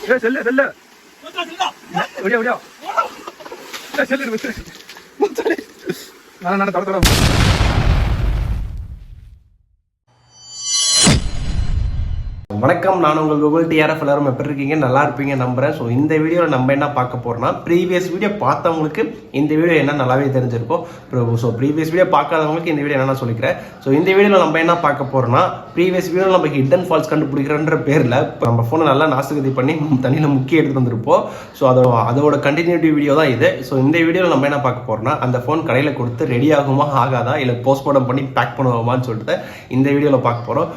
Cell cell Odia Odia cell நான் தட வணக்கம், நான் உங்கள் கூகுள் டிஆர்எஃப். எல்லாரும் எப்படி இருக்கீங்க? நல்லா இருப்பீங்க நம்புறேன். ஸோ இந்த வீடியோவில் நம்ம என்ன பார்க்க போறோம்னா, ப்ரீவியஸ் வீடியோ பார்த்தவங்களுக்கு இந்த வீடியோ என்ன நல்லாவே தெரிஞ்சிருக்கும். ஸோ ப்ரீவியஸ் வீடியோ பார்க்காதவங்களுக்கு இந்த வீடியோ என்ன சொல்லிக்கிறேன். ஸோ இந்த வீடியோவில் நம்ம என்ன பார்க்க போறோம்னா, ப்ரீவியஸ் வீடியோவில் நம்ம ஹிடன் ஃபால்ஸ் கண்டுபிடிக்கிறன்ற பேரில் நம்ம ஃபோனை நல்லா நாசகதி பண்ணி தண்ணியில் முக்கிய எடுத்துட்டு வந்திருப்போம். ஸோ அதோட கண்டினியூட்டி வீடியோ தான் இது. ஸோ இந்த வீடியோவில் நம்ம என்ன பார்க்க போறோம்னா, அந்த ஃபோன் கடையில் கொடுத்து ரெடி ஆகுமா ஆகாதா, இல்லை போஸ்ட்மார்ட்டம் பண்ணி பேக் பண்ணுவோமான்னு சொல்லிட்டு இந்த வீடியோவில் பார்க்க போகிறோம்.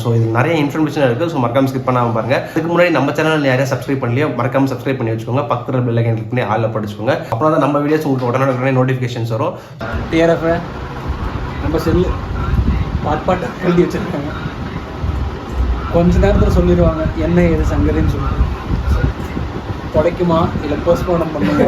ஸோ இது நிறைய இன்ஃபர்மேஷன் இருக்குது. ஸோ மறக்காம ஸ்கிப் பண்ணாம பாருங்க. அதுக்கு முன்னாடி நம்ம சேனல் யாரையும் சப்ஸ்கிரைப் பண்ணலையோ மறக்காம சப்ஸ்கிரைப் பண்ணி வச்சுக்கோங்க. பக்கத்தில் பெல் ஐகான் கிளிக் பண்ணி ஆல்ல படிச்சுக்கோங்க. அப்புறம் தான் நம்ம வீடியோஸ் உங்களுக்கு உடனே நோட்டிஃபிகேஷன்ஸ் வரும். டிஆர்எஃப் நம்ம செல்லு பாட்டு எழுதி வச்சிருக்காங்க. கொஞ்ச நேரத்தில் சொல்லிடுவாங்க என்ன ஏது சங்கதின்னு சொல்லிட்டு. தொடைக்குமா இல்லை போஸ்ட்மார்ட்டம் பண்ணுங்க.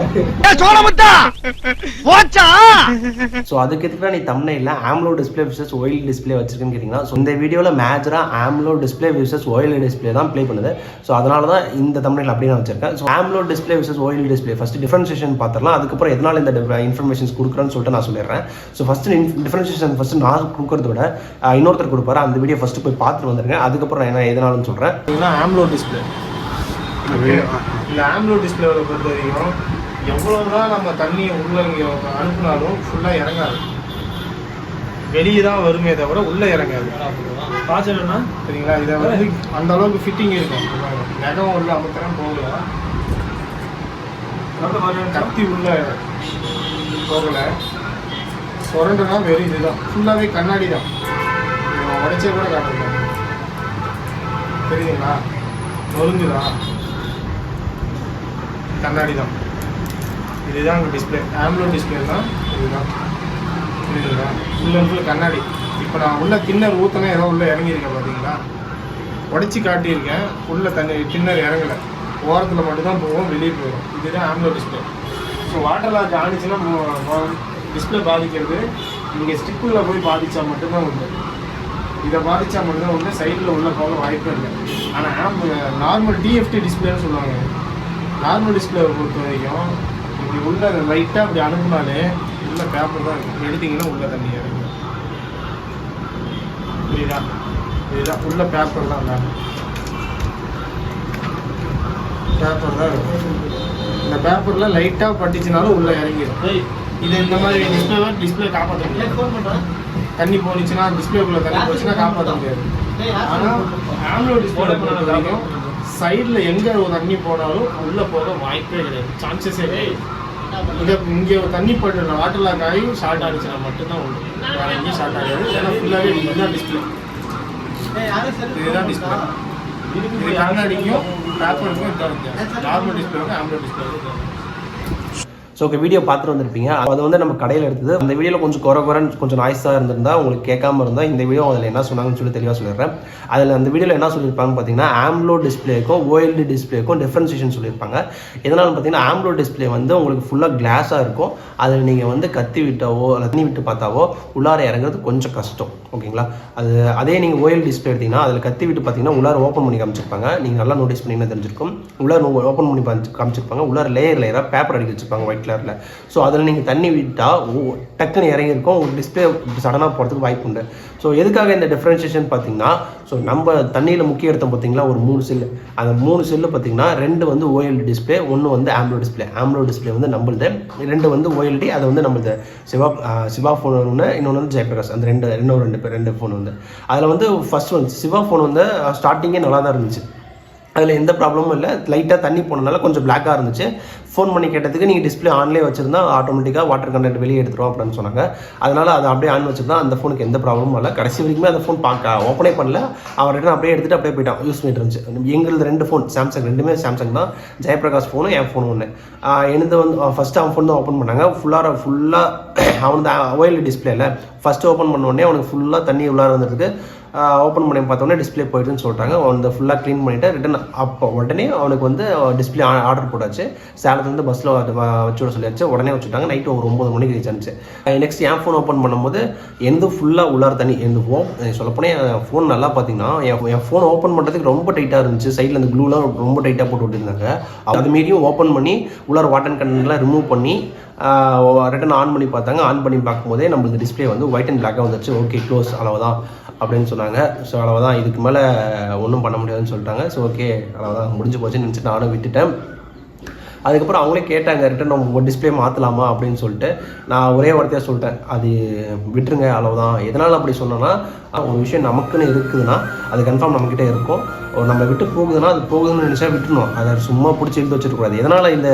ஸோ அதுக்கு எதுக்கு நீ தம்ப்நெயில்ல AMOLED display versus OLED display வச்சிருக்கேன்னு கேட்டிங்கன்னா, ஸோ இந்த வீடியோவில் மேஜராக AMOLED display versus OLED display தான் ப்ளே பண்ணுது. ஸோ அதனால தான் இந்த தம்ப்நெயில் அப்படி நான் வச்சிருக்கேன். So AMOLED display versus OLED display first differentiation பார்த்துடலாம். அதுக்கப்புறம் எதனால இந்த இன்ஃபர்மேஷன்ஸ் கொடுக்குறேன்னு சொல்லிட்டு நான் சொல்லிடுறேன். ஸோ ஃபஸ்ட்டு டிஃபரன்ஷியேஷன் ஃபஸ்ட்டு நான் கொடுக்குறத விட இன்னொருத்தர் கொடுப்பாரு. அந்த வீடியோ ஃபஸ்ட்டு போய் பார்த்துட்டு வந்துருங்க. அதுக்கப்புறம் நான் என்ன எதனாலும் சொல்கிறேன். AMOLED டிஸ்பிளே இந்த AMOLED டிஸ்பிளேவை பொறுத்த வரைக்கும் எவ்வளோதான் நம்ம தண்ணியை உள்ள இங்கே அனுப்புனாலும் ஃபுல்லாக இறங்காது. வெளியே தான் வருமே தவிர உள்ளே இறங்காது. பாய்ச்சலன்னா சரிங்களா, இதை வந்து அந்த அளவுக்கு ஃபிட்டிங் இருக்கும். நகம் உள்ள அமுத்திரம் போகல, கத்தி உள்ள போகலை. சுரண்டுனா வெறும் இதுதான், ஃபுல்லாகவே கண்ணாடி தான். உடைச்சே கூட காட்டுங்க, தெரியுதுங்களா? நொறுங்குதான், கண்ணாடி தான். இதுதான் உங்கள் டிஸ்பிளே. AMOLED டிஸ்பிளே தான் இதுதான். புரியுதுங்களா? உள்ள கண்ணாடி. இப்போ நான் உள்ள தின்னர் ஊற்றினா ஏதோ உள்ளே இறங்கியிருக்கேன் பார்த்தீங்களா? உடச்சி காட்டியிருக்கேன். உள்ள தின்னர் இறங்கலை, ஓரத்தில் மட்டும்தான் போவோம், வெளியே போயிடும். இதுதான் AMOLED display. So water lock ஆனிச்சுன்னா டிஸ்பிளே பாதிக்கிறது இங்கே ஸ்டிக்குள்ளே போய் பாதித்தா மட்டும்தான் உண்டு. இதை பாதித்தா மட்டும்தான் உண்டு, சைடில் உள்ளே போக வாய்ப்பே இல்லை. ஆனால் நார்மல் TFT டிஸ்பிளேன்னு சொல்லுவாங்க. நார்மல் டிஸ்பிளேவை பொறுத்த வரைக்கும் இப்படி உள்ள லைட்டாக அப்படி அனுப்புனாலே உள்ள பேப்பர் தான் இருக்கும். எடுத்திங்கன்னா உள்ள தண்ணி இறங்கும். புரியுதா? இதுதான் உள்ள பேப்பர் தான், பேப்பர் தான் இருக்கும். இந்த பேப்பரில் லைட்டாக பட்டுச்சுனாலும் உள்ளே இறங்கிடும். இது இந்த மாதிரி டிஸ்பிளே காப்பாற்ற முடியாது. தண்ணி போனிச்சுன்னா டிஸ்பிளேக்குள்ளே தண்ணி போச்சுன்னா காப்பாற்ற முடியாது. ஆனால் AMOLED டிஸ்பிளே பொறுத்த வரைக்கும் சைடில் எங்கே தண்ணி போனாலும் உள்ளே போக வாய்ப்பே கிடையாது, சான்சஸே கிடையாது. இங்கே தண்ணி பட்டு வாட்டர் லாக் ஆகி ஷார்ட் ஆகிடுச்சுன்னா மட்டும்தான் உண்டு, வேறு எங்கேயும் ஷார்ட் ஆகாது. ஏன்னா ஃபுல்லாகவே இதுதான் டிஸ்பிளே. இதுதான் டிஸ்பிளே. இது கண்ணாடிக்கும் பேப்பருக்கும் இதுதான் வித்தியாசம். நார்மல் டிஸ்பிளேக்கும் AMOLED டிஸ்பிளேக்கும். ஸோ ஓகே, வீடியோ பார்த்துட்டு வந்திருப்பீங்க. அது வந்து நம்ம கடையில் எடுத்தது. அந்த வீடியோவில் கொஞ்சம் குறைன்னு கொஞ்சம் நாய்ஸாக இருந்திருந்தா, உங்களுக்கு கேட்காம இருந்தால் இந்த வீடியோ அதில் என்ன சொன்னாங்கன்னு சொல்லி தெளிவாக சொல்லிடுறேன். அதில் அந்த வீடியோவில் என்ன சொல்லியிருப்பாங்க பார்த்தீங்கன்னா, AMOLED டிஸ்பிளேக்கும் OLED டிஸ்பிளேக்கும் டிஃப்ரென்சியேஷன் சொல்லியிருப்பாங்க. எதனால பார்த்தீங்கன்னா, AMOLED டிஸ்பிளே வந்து உங்களுக்கு ஃபுல்லாக கிளாஸாக இருக்கும். அதில் நீங்கள் வந்து கத்தி விட்டாவோ தண்ணி விட்டு பார்த்தாவோ உள்ளார இறங்குறது கொஞ்சம் கஷ்டம். ஓகேங்களா? அதே நீங்கள் OLED டிஸ்பிளே எடுத்தீங்கன்னா அதில் கத்தி விட்டு பார்த்தீங்கன்னா உள்ளார ஓப்பன் பண்ணி காமிச்சிருப்பாங்க. நீங்கள் நல்லா நோட்டீஸ் பண்ணிங்கன்னா தெரிஞ்சிருக்கும். உள்ளார ஓப்பன் பண்ணி காமிச்சிருப்பாங்க. உள்ளார லேயராக பேப்பர் அடிக்க வச்சிருப்பாங்க ஒயிட் கலரில். ஸோ அதில் நீங்கள் தண்ணி விட்டால் டக்குன்னு இறங்கியிருக்கும். உங்களுக்கு டிஸ்பிளே சடனாக போகிறதுக்கு வாய்ப்பு உண்டு. ஸோ எதுக்காக இந்த டிஃப்ரென்ஷியேஷன் பார்த்தீங்கன்னா, ஸோ நம்ம தண்ணியில் முக்கிய எடுத்தோம் பார்த்தீங்களா, ஒரு 3 செல்லு. அந்த 3 செல்லு பார்த்தீங்கன்னா 2 வந்து OLED டிஸ்பிளே, 1 வந்து AMOLED டிஸ்பிளே. AMOLED டிஸ்பிளே வந்து நம்மளுது, 2 வந்து OLED, அது வந்து நம்மளுது சிவா ஃபோன் ஒன்று, இன்னொன்று வந்து ஜெயபிரகாஷ். அந்த ரெண்டு ஃபோன் வந்து அதில் வந்து ஃபர்ஸ்ட் வந்து சிவா ஃபோன் வந்து ஸ்டார்டிங்கே நல்லா தான் இருந்துச்சு. அதில் எந்த ப்ராப்ளமும் இல்லை. லைட்டாக தண்ணி போனதுனால கொஞ்சம் பிளாக்காக இருந்துச்சு. ஃபோன் பண்ணி கேட்டதுக்கு நீங்கள் டிஸ்பிளே ஆன்லேயே வச்சுருந்தா ஆட்டோமேட்டிக்காக வாட்டர் கண்டென்ட் வெளியே எடுத்துரும் அப்படின்னு சொன்னாங்க. அதனால் அதை அப்படியே ஆன் வச்சுருந்தா அந்த ஃபோனுக்கு எந்த ப்ராப்ளமும் இல்லை. கடைசி வரைக்குமே அந்த ஃபோன் ஓப்பனே பண்ணல. அவர் ரிட்டன் அப்படியே எடுத்துகிட்டு அப்படியே போயிட்டான். யூஸ் பண்ணிட்டு இருந்துச்சு. எங்களுக்கு 2 ஃபோன் சாம்சங், ரெண்டுமே சாம்சங் தான். ஜெயபிரகாஷ் ஃபோனும் என் ஃபோனும் ஒன்று. எனது வந்து ஃபஸ்ட்டு அவன் ஃபோன் தான் ஓப்பன் பண்ணாங்க. ஃபுல்லாக அவன் தான் OLED டிஸ்பிளேல ஃபஸ்ட்டு ஓப்பன் பண்ண உடனே அவனுக்கு ஃபுல்லாக தண்ணி உள்ளார வந்துருக்கு. ஓப்பன் பண்ணி பார்த்தோன்னே டிஸ்பிளே போயிடுன்னு சொல்லிட்டாங்க. அந்த ஃபுல்லாக க்ளீன் பண்ணிவிட்டு ரிட்டன் அப்போ உடனே அவனுக்கு வந்து டிஸ்பிளே ஆர்டர் போட்டாச்சு. சேலத்துலேருந்து பஸ்ஸில் வச்சு விட சொல்லியாச்சு. உடனே வச்சுட்டாங்க. நைட்டு ஒரு 9 மணிக்கு ரீச் ஆனிச்சு. நெக்ஸ்ட் என் ஃபோன் ஓப்பன் பண்ணும்போது எந்த ஃபுல்லாக உள்ளார தண்ணி சொல்லப்போனே என் ஃபோன் நல்லா பார்த்தீங்கன்னா என் ஃபோன் ஓப்பன் பண்ணுறதுக்கு ரொம்ப டைட்டாக இருந்துச்சு. சைடில் அந்த க்ளூலாம் ரொம்ப டைட்டாக போட்டு விட்டுருந்தாங்க. அதுமாரியும் ஓப்பன் பண்ணி உள்ளார வாட்டர் கண்டென்ட்லாம் ரிமூவ் பண்ணி ரிட்டன் ஆன் பண்ணி பார்த்தாங்க. ஆன் பண்ணி பார்க்கும்போதே நம்மளுக்கு டிஸ்பிளே வந்து ஒயிட் அண்ட் பிளாக்காக வந்துச்சு. ஓகே க்ளோஸ் அளவுதான் அப்படின்னு சொன்னாங்க. ஸோ அளவுதான், இதுக்கு மேலே ஒன்றும் பண்ண முடியாதுன்னு சொல்லிட்டாங்க. ஸோ ஓகே அளவுதான் முடிஞ்சு போச்சுன்னு நினச்சிட்டு நானும் விட்டுட்டேன். அதுக்கப்புறம் அவங்களே கேட்டாங்க ரிட்டன் நம்ம டிஸ்பிளே மாற்றலாமா அப்படின்னு சொல்லிட்டு. நான் ஒரே வார்த்தையாக சொல்லிட்டேன், அது விட்டுருங்க அளவுதான். எதனால் அப்படி சொன்னோன்னா, ஒரு விஷயம் நமக்குன்னு இருக்குதுன்னா அது கன்ஃபார்ம் நம்மக்கிட்ட இருக்கும். நம்ம விட்டு போகுதுன்னா அது போகுதுன்னு நினச்சா விட்டுணும். அதை சும்மா பிடிச்சி எடுத்து வச்சுருக்கூடாது. எதனால் இந்த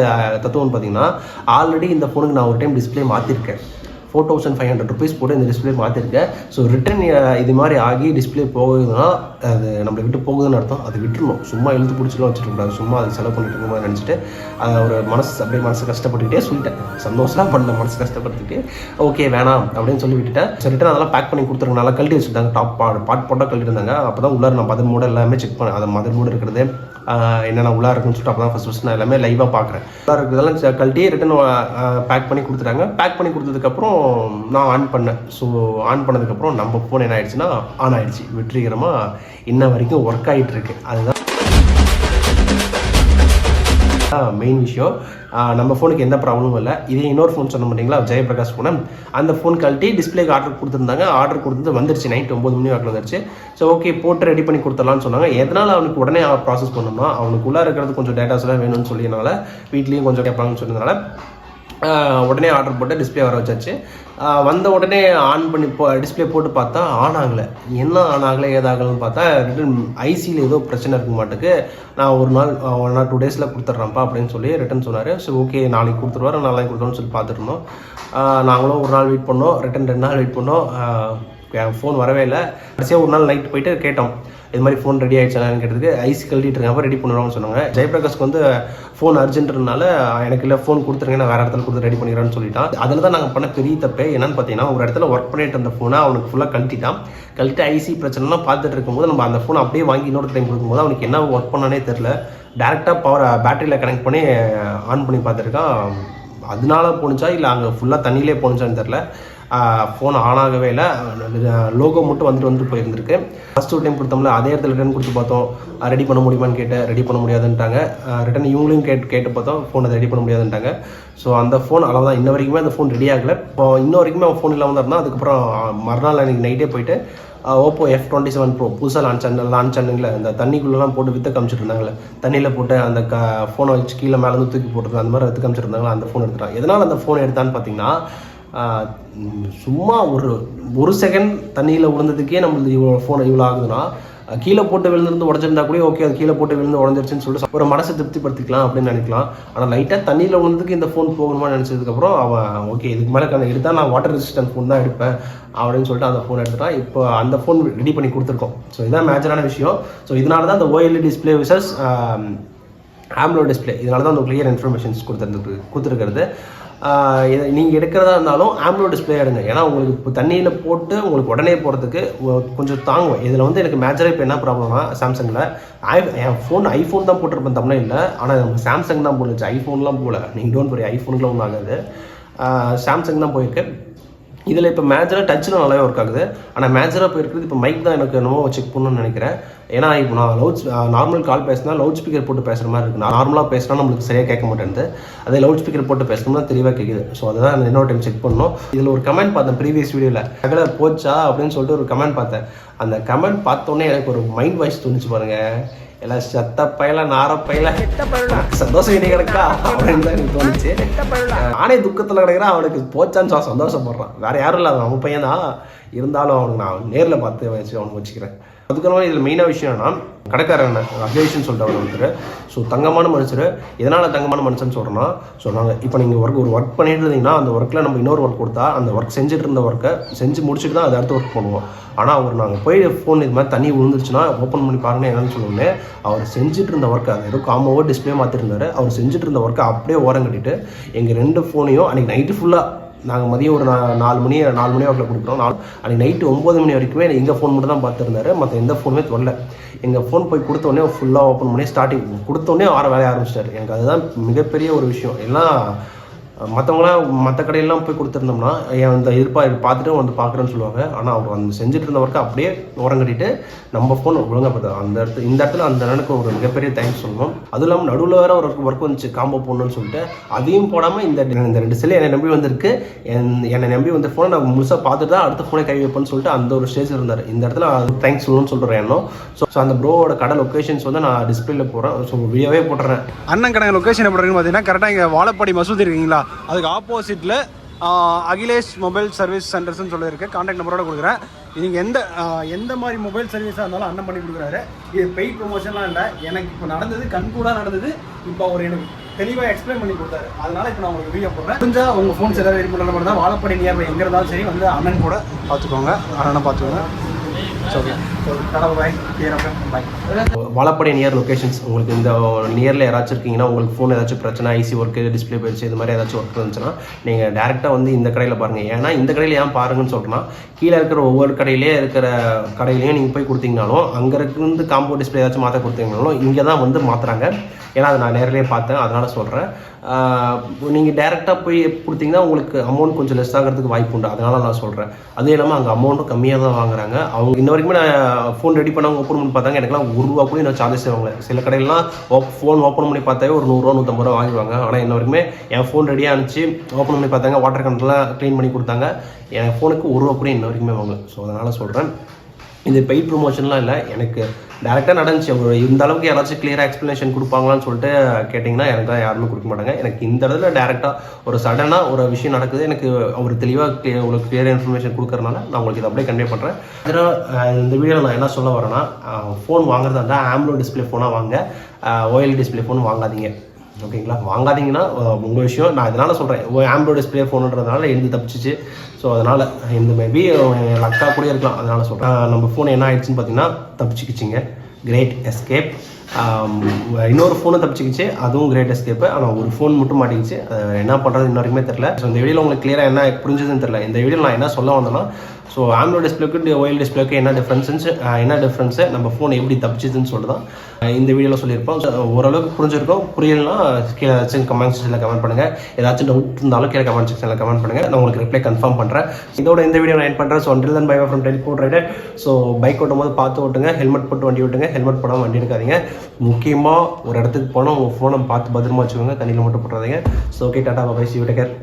தத்துவம்னு பார்த்தீங்கன்னா, ஆல்ரெடி இந்த ஃபோனுக்கு நான் ஒரு டைம் டிஸ்பிளே மாற்றிருக்கேன். 4500 rupees போட்டு இந்த டிஸ்பிளே மாற்றிருக்கேன். ஸோ ரிட்டன் இது மாதிரி ஆகி டிஸ்பிளே போகுதுன்னா அது நம்மளை விட்டு போகுதுன்னு அர்த்தம். அது விட்டுருணும். சும்மா இழுத்து பிடிச்சிலாம் வச்சுருக்கூடாது. சும்மா அது செலவு பண்ணிட்டு இருக்க மாதிரி நினச்சிட்டு ஒரு மனசு கஷ்டப்பட்டுக்கிட்டே சொல்லிட்டேன். சந்தோஷம் பண்ண மனசு கஷ்டப்பட்டுக்கிட்டு ஓகே வேணாம் அப்படின்னு சொல்லி விட்டுட்டேன். ஸோ ரிட்டன் அதெல்லாம் பேக் பண்ணி கொடுத்துருங்க. நல்லா கழட்டி வச்சுருந்தாங்க. டாப் பாட் போட்டால் கழட்டி இருந்தாங்க. அப்போ தான் உள்ளார நான் மதர் மோடு எல்லாமே செக் பண்ணேன். அது மதர் மோடு இருக்கிறது என்னென்ன உள்ளார இருக்குன்னு சொல்லிட்டு அப்போ தான் ஃபஸ்ட் நான் எல்லாமே லைவாக பார்க்குறேன். உள்ளார இருக்கிறதெல்லாம் கழட்டி ரிட்டன் பேக் பண்ணி கொடுத்துட்டாங்க. பேக் பண்ணி கொடுத்ததுக்கப்புறம் நான் ஆன் பண்ணேன். ஸோ ஆன் பண்ணதுக்கப்புறம் நம்ம ஃபோன் என்ன ஆயிடுச்சுன்னா ஆன் ஆகிடுச்சு. வெற்றிகரமாக இன்ன வரைக்கும் ஒர்க் ஆகிட்டு இருக்கு. அதுதான் மெயின் விஷயம். நம்ம ஃபோனுக்கு எந்த ப்ராப்ளமும் இல்லை. இதே இன்னொரு ஃபோன் சொன்ன மாட்டீங்களா, ஜெயபிரகாஷ் ஃபோனை, அந்த ஃபோன் கழட்டி டிஸ்பிளேக்கு ஆர்டர் கொடுத்துருந்தாங்க. ஆர்டர் கொடுத்து வந்துருச்சு. நைட் 9 மணி வாக்கில் வந்துருச்சு. ஸோ ஓகே போட்டு ரெடி பண்ணி கொடுத்துடலான்னு சொன்னாங்க. எதனால் அவனுக்கு உடனே ப்ராசஸ் பண்ணணும்னா, அவனுக்கு உள்ளே இருக்கிறது கொஞ்சம் டேட்டாஸ்லாம் வேணும்னு சொல்லியனால, வீட்லேயும் கொஞ்சம் கேட்பாங்கன்னு சொன்னதுனால உடனே ஆர்டர் போட்டு டிஸ்பிளே வர வச்சாச்சு. வந்த உடனே ஆன் பண்ணி டிஸ்பிளே போட்டு பார்த்தா ஆன் ஆகலை. என்ன ஆன் ஆகலை ஏதாகலன்னு பார்த்தா ரிட்டன் ஐசியில் ஏதோ பிரச்சனை இருக்க மாட்டுக்கு. நான் 1 or 2 days கொடுத்துட்றேன்ப்பா அப்படின்னு சொல்லி ரிட்டன் சொன்னார். ஸோ ஓகே நாளைக்கு கொடுத்துருவாரு, நாளைக்கு கொடுத்துருவோன்னு சொல்லி பார்த்துருந்தோம். நாங்களும் ஒரு நாள் வெயிட் பண்ணோம். ரிட்டன் 2 நாள் வெயிட் பண்ணோம். என் ஃபோன் வரவே இல்லை. கடைசியாக ஒரு நாள் நைட் போயிட்டு கேட்டோம், இது மாதிரி ஃபோன் ரெடி ஆகிடுச்சானு கேட்டதுக்கு ஐசி கழட்டிட்டு இருக்காங்க, ரெடி பண்ணுவாங்கன்னு சொன்னாங்க. ஜெயபிரகாஷ்க்கு வந்து ஃபோன் அர்ஜென்ட்னால எனக்கு இல்லை ஃபோன் கொடுத்துருங்க, நான் வேறு இடத்துல கொடுத்து ரெடி பண்ணிடுறேன்னு சொல்லிட்டான். அதில் தான் நாங்கள் பண்ண பெரிய தப்பே என்னன்னு பார்த்தீங்கன்னா, ஒரு இடத்துல ஒர்க் பண்ணிட்டு இருந்த ஃபோனை அவனுக்கு ஃபுல்லாக கழட்டிட்டு ஐசி பிரச்சனைலாம் பார்த்துட்டு இருக்கும்போது நம்ம அந்த ஃபோனை அப்படியே வாங்கி இன்னொரு டைம் கொடுக்கும்போது அவனுக்கு என்ன ஒர்க் பண்ணானே தெரில. டேரெக்டாக பேட்டரியில் கனெக்ட் பண்ணி ஆன் பண்ணி பார்த்துருக்கான். அதனால போணுச்சா இல்லை அங்கே ஃபுல்லாக தண்ணியிலே போணுச்சான்னு தெரில. ஃபோன் ஆன் ஆகவே இல்லை. லோகோ மட்டும் வந்துட்டு போயிருந்துருக்கு. ஃபஸ்ட் ஒரு டைம் கொடுத்தோம்ல, அதே இடத்துல ரிட்டன் கொடுத்து பார்த்தோம். ரெடி பண்ண முடியுமான்னு கேட்டேன். ரெடி பண்ண முடியாதுன்ட்டாங்க. ரிட்டன் இவங்களையும் கேட்டு பார்த்தோம். ஃபோன் அதை ரெடி பண்ண முடியாதுன்ட்டாங்க. ஸோ அந்த ஃபோன் அளவுதான். இன்ன வரைக்குமே அந்த ஃபோன் ரெடி ஆகலை. இப்போ இன்ன வரைக்குமே அவன் ஃபோன் இல்லாமல் தான் இருந்தான். அதுக்கப்புறம் மறுநாள் அன்றைக்கி நைட்டே போயிட்டு ஓப்போ F27 Pro புதுசாக லான்ச் ஆனிங்கள அந்த தண்ணிக்குள்ளெலாம் போட்டு விற்று காமிச்சிட்டு இருந்தாங்களே, தண்ணியில் போட்டு அந்த ஃபோனை வச்சு கீழே மேலேருந்து தூக்கி போட்டுருந்தாங்க. அந்த மாதிரி விற்று காமிச்சிருந்தாங்களா, அந்த ஃபோன் எடுத்துட்டான். எதனால் அந்த ஃபோன் எடுத்தான்னு பார்த்தீங்கன்னா, சும்மா ஒரு செகண்ட் தண்ணியில் விழுந்ததுக்கே நம்மளுக்கு இவ்வளோ ஆகுதுன்னா, கீழே போட்டு விழுந்து உடஞ்சிருந்தா கூட ஓகே, அது கீழே போட்டு விழுந்து உடஞ்சிருச்சுன்னு சொல்லிட்டு ஒரு மனசை திருப்திப்படுத்திக்கலாம் அப்படின்னு நினைக்கலாம். ஆனால் லைட்டாக தண்ணியில் விழுந்ததுக்கு இந்த ஃபோன் போகணுமா நினச்சதுக்கப்புறம் அவன் ஓகே இதுக்கு மேலே எடுத்தால் நான் வாட்டர் ரெசிஸ்டன்ட் ஃபோன் தான் எடுப்பேன் அப்படின்னு சொல்லிட்டு அந்த ஃபோன் எடுத்துட்டான். இப்போ அந்த ஃபோன் ரெடி பண்ணி கொடுத்துருக்கோம். ஸோ இதுதான் மேஜரான விஷயம். ஸோ இதனால தான் அந்த OLED display versus AMOLED display, இதனால தான் அந்த கிளியர் இன்ஃபர்மேஷன்ஸ் கொடுத்துருக்கிறது. நீங்கள் எடுக்கிறதா இருந்தாலும் AMOLED டிஸ்பிளே எடுங்க. ஏன்னா உங்களுக்கு இப்போ தண்ணியில் போட்டு உங்களுக்கு உடனே போகிறதுக்கு கொஞ்சம் தாங்கும். இதில் வந்து எனக்கு மேஜராக இப்போ என்ன ப்ராப்ளம்னா, சாம்சங்கில் என் ஐஃபோன் தான் போட்டிருப்பேன் தமிழ் இல்லை. ஆனால் நம்ம சாம்சங் தான் போட்டுச்சு, ஐஃபோன்லாம் போகல. நீங்கள் டோன்ட் வரி, ஐஃபோனுக்குலாம் ஒன்றும் ஆகாது. சாம்சங் தான் போயிருக்கு. இதில் இப்போ மேஜராக டச்சில் நல்லாவே ஒர்க் ஆகுது. ஆனால் மேஜராக போயிருக்குது இப்போ மைக் தான் எனக்கு என்னமோ செக் பண்ணணும்னு நினைக்கிறேன். ஏன்னா இப்போ நான் நார்மல் கால் பேசினா லவுட் ஸ்பீக்கர் போட்டு பேசுகிற மாதிரி இருக்குது. நார்மலாக பேசினா நம்மளுக்கு சரியாக கேட்க மாட்டேங்குது. அதே லவுட் ஸ்பீக்கர் போட்டு பேசணும்னா தெளிவாக கேட்குது. ஸோ அதுதான் இன்னொரு டைம் செக் பண்ணணும். இதில் ஒரு கமெண்ட் பார்த்தேன் ப்ரீவியஸ் வீடியோவில், அதில் போச்சா அப்படின்னு சொல்லிட்டு ஒரு கமெண்ட் பார்த்தேன். அந்த கமெண்ட் பார்த்தோன்னே எனக்கு ஒரு மைண்ட் வாய்ஸ் தோணுச்சு பாருங்கள், எல்லாம் செத்த பையல நார பையல சந்தோஷம் இனி கிடக்கா அப்படின்னு தான் எனக்கு தோணுச்சு. நானே துக்கத்தில் கிடக்கிறேன், அவனுக்கு போச்சான்னு சந்தோஷப்படுறான். வேற யாரும் இல்லை, அவன் பையன் தான். இருந்தாலும் அவனுக்கு நான் நேரில் பார்த்து அவனுக்கு வச்சுக்கிறேன். அதுக்கப்புறமா இதில் மெயினாக விஷயம் என்னன்னா, கடைக்காரன் அஜய்ஷன் சொல்லிட்டு அவர் ஒருத்தர். ஸோ தங்கமான மனுஷர். எதனால் தங்கமான மனுஷன் சொல்கிறேன்னா, ஸோ நாங்கள் இப்போ நீங்கள் ஒரு ஒர்க் பண்ணிட்டு இருந்தீங்கன்னா அந்த ஒர்க்கில் நம்ம இன்னொரு ஒர்க் கொடுத்தா அந்த ஒர்க் செஞ்சுட்டு இருந்த ஒர்க்கை செஞ்சு முடிச்சுட்டு தான் அதை அடுத்த ஒர்க் பண்ணுவோம். ஆனால் அவர் நாங்கள் போய் ஃபோன் இது மாதிரி தண்ணி விழுந்துருச்சுன்னா ஓப்பன் பண்ணி பாருங்க என்னன்னு சொல்லுவோன்னே, அவர் செஞ்சுட்டு இருந்த ஒர்க்கை அது ஏதோ காமோவோ டிஸ்பிளே மாற்றிருந்தாரு. அவர் செஞ்சுட்டு இருந்த ஒர்க்கை அப்படியே ஓரம் கட்டிட்டு எங்கள் 2 ஃபோனையும் அன்றைக்கி நைட்டு ஃபுல்லாக நாங்கள் மதியம் ஒரு 4 மணி வாக்கில் கொடுக்குறோம். அன்றைக்கி நைட்டு 9 மணி வரைக்குமே எங்கள் ஃபோன் மட்டும் தான் பார்த்துருந்தாரு, மற்ற எந்த ஃபோனுமே வரல. எங்கள் ஃபோன் போய் கொடுத்தோடனே ஃபுல்லாக ஓப்பன் பண்ணி ஸ்டார்டிங் கொடுத்தோடனே வேலையை ஆரம்பிச்சிட்டாரு. எனக்கு அதுதான் மிகப்பெரிய ஒரு விஷயம். எல்லாம் மற்றவங்களாம் மற்ற கடையெல்லாம் போய் கொடுத்துருந்தோம்னா அந்த பார்த்துட்டு வந்து பார்க்குறேன்னு சொல்லுவாங்க. ஆனால் அவர் வந்து செஞ்சுட்டு இருந்த ஒர்க்கை அப்படியே ஓரம் கட்டிட்டு நம்ம ஃபோன் ஒழுங்காக பார்த்தா இந்த இடத்துல அந்த எனக்கு ஒரு மிகப்பெரிய தேங்க்ஸ் சொல்லணும். அதுவும் இல்லாமல் நடுவில் வேறு ஒரு ஒர்க் வந்துச்சு காம்போ போடணும்னு சொல்லிட்டு, அதையும் போடாமல் இந்த 2 செல்லு என்னை நம்பி வந்திருக்கு. என்னை நம்பி வந்த ஃபோனை நான் முழுசாக பார்த்துட்டு தான் அடுத்த ஃபோனை கை வைப்பேன்னு சொல்லிட்டு அந்த ஒரு ஸ்டேஜில் இருந்தார். இந்த இடத்துல தேங்க்ஸ் சொல்லணும்னு சொல்கிறேன் எண்ணம். ஸோ அந்த ப்ரோவோட கடை லொக்கேஷன்ஸ் வந்து நான் டிஸ்பிளேல போகிறேன். ஸோ வீடியோவே போட்டுறேன். அண்ணன் கடை லொக்கேஷன் எப்படி இருக்குன்னு பார்த்தீங்கன்னா கரெக்டாக இங்கே வாழப்பாடி மசூதி இருக்கீங்களா, அதுக்கு ஆப்போசிட்டில் அகிலேஷ் மொபைல் சர்வீஸ் சென்டர்ஸ்னு சொல்லியிருக்கு. கான்டாக்ட் நம்பரோட கொடுக்குறேன். நீங்கள் எந்த மாதிரி மொபைல் சர்வீஸாக இருந்தாலும் அண்ணன் பண்ணி கொடுக்குறாரு. இது பெய்ட் ப்ரொமோஷன்லாம் இல்லை, எனக்கு இப்போ நடந்தது கண்கூடாக நடந்தது. இப்போ அவர் எனக்கு தெளிவாக எக்ஸ்பிளைன் பண்ணி கொடுத்தாரு. அதனால் இப்போ நான் உங்களுக்கு வீடியோ போடுறேன். முடிஞ்சால் உங்கள் ஃபோன்ஸ் ஏதாவது வெயிட் பண்ணுற மாதிரி தான் வாழப்பாடி நியர்பை எங்கே இருந்தாலும் சரி வந்து அண்ணன் கூட பார்த்துக்கோங்க, அண்ணனை பார்த்துக்கோங்க. வாழப்பாடி நியர் லொக்கேஷன்ஸ் உங்களுக்கு இந்த நியரில் யாராச்சும் இருக்கீங்கன்னா, உங்களுக்கு ஃபோன் ஏதாச்சும் பிரச்சனை, ஐசி ஒர்க்கு, டிஸ்பிளே போயிடுச்சு, இது மாதிரி ஏதாச்சும் ஒர்க் இருந்துச்சுன்னா நீங்கள் டேரெக்டாக வந்து இந்த கடையில் பாருங்கள். ஏன்னா இந்த கடையில் ஏன் பாருங்கன்னு சொல்கிறேன்னா, கீழே இருக்கிற ஒவ்வொரு கடையிலையும் நீங்கள் போய் கொடுத்தீங்கனாலும் அங்கே இருந்து காம்போ டிஸ்பிளே ஏதாச்சும் மாற்ற கொடுத்தீங்கனாலும் இங்கே தான் வந்து மாற்றுறாங்க. ஏன்னா அதை நான் நேரிலே பார்த்தேன், அதனால் சொல்கிறேன். நீங்கள் டேரெக்டாக போய் கொடுத்தீங்கன்னா உங்களுக்கு அமௌண்ட் கொஞ்சம் லெஸ் ஆகிறதுக்கு வாய்ப்பு உண்டு, அதனால் நான் சொல்கிறேன். அதுவும் இல்லாமல் அங்கே அமௌண்ட்டும் கம்மியாக தான் வாங்குறாங்க. அவங்க இன்ன வரைக்குமே நான் ஃபோன் ரெடி பண்ணவங்க ஓப்பன் பண்ணி பார்த்தாங்க, எனக்குலாம் ₹1 கூட நான் சார்ஜஸ் செய்வாங்க. சில கடையிலாம் ஃபோன் ஓப்பன் பண்ணி பார்த்தாவே ஒரு ₹100 ₹150 வாங்கிடுவாங்க. ஆனால் இன்ன வரைக்குமே என் ஃபோன் ரெடியாக இருந்துச்சு, ஓப்பன் பண்ணி பார்த்தாங்க, வாட்டர் கண்ட்லாம் க்ளீன் பண்ணி கொடுத்தாங்க. என் ஃபோனுக்கு ₹1 கூட இன்ன வரைக்குமே வாங்கல. ஸோ அதனால் சொல்கிறேன், இந்த பெய்ட் ப்ரொமோஷன்லாம் இல்லை, எனக்கு டேரெக்டாக நடந்துச்சு. ஒரு இந்த அளவுக்கு யாராச்சும் கிளியராக எக்ஸ்ப்ளனேஷன் கொடுப்பாங்களான்னு சொல்லிட்டு கேட்டிங்கன்னா எனக்கு யாருமே கொடுக்க மாட்டாங்க. எனக்கு இந்த இடத்துல டேரெக்டாக ஒரு சடனாக ஒரு விஷயம் நடக்குது, எனக்கு ஒரு தெளிவாக உங்களுக்கு கிளியராக இன்ஃபர்மேஷன் கொடுக்கறனால நான் உங்களுக்கு இதை அப்படியே கன்வே பண்ணுறேன். அதனால் இந்த வீடியோவில் நான் என்ன சொல்ல வரேன்னா, ஃபோன் வாங்குறதா இருந்தால் ஆம்லோ டிஸ்பிளே ஃபோனாக வாங்க, OLED டிஸ்பிளே ஃபோன் வாங்காதீங்க. ஓகேங்களா, வாங்காதீங்கன்னா உங்கள் விஷயம். நான் இதனால் சொல்கிறேன், ஆம்லோ டிஸ்பிளே ஃபோனுன்றதுனால எழுந்து தப்பிச்சிச்சு. ஸோ அதனால் இந்த மேபி லக்காக கூட இருக்கலாம், அதனால் சொல்கிறேன். நம்ம ஃபோன் என்ன ஆயிடுச்சுன்னு பார்த்தீங்கன்னா தப்பிச்சிக்கிச்சிங்க, கிரேட் எஸ்கேப். இன்னொரு ஃபோனும் தப்பிச்சிக்கிச்சு, அதுவும் கிரேட் எஸ்கேப்பு. ஆனால் ஒரு ஃபோன் மட்டும் மாட்டிக்கிச்சு, என்ன பண்ணுறது இன்ன வரைக்குமே தெரில. ஸோ இந்த வீடியோவில் உங்களுக்கு கிளியராக என்ன புரிஞ்சதுன்னு தெரில. இந்த வீடியோவில் நான் என்ன சொல்ல வந்தேன்னா, ஸோ ஆம்லோ டிஸ்பிளேக்கு OLED டிஸ்பிளேக்கு என்ன டிஃப்ரென்ஸு நம்ம ஃபோன் எப்படி தப்பிச்சுதுன்னு சொல்லி தான் இந்த வீடியோவில் சொல்லியிருப்போம். ஓரளவுக்கு புரிஞ்சிருக்கோம். புரியலன்னா கீழே ஏதாச்சும் கமெண்ட் செக்ஷனில் கமெண்ட் பண்ணுங்கள். ஏதாச்சும் டவுட் இருந்தாலும் கீழே கமெண்ட் செக்ஷனில் கமெண்ட் பண்ணுங்கள், நான் உங்களுக்கு ரிப்ளை கன்ஃபார்ம் பண்ணுறேன். இதோட இந்த வீடியோ நான் என் பண்ணுறேன். So until then bye from telephone rider. So bike ஓட்டும் போது பார்த்து ஓட்டுங்க, ஹெல்மெட் போட்டு வண்டி ஓட்டுங்க, ஹெல்மெட் போடாமல் வண்டி எடுக்காதீங்க. முக்கியமாக ஒரு இடத்துக்கு போனால் உங்கள் ஃபோனை பார்த்து பத்திரமா வச்சுக்கோங்க, தண்ணியில் மட்டும் போட்டுறாதீங்க. So okay, tata bye, see you, take care.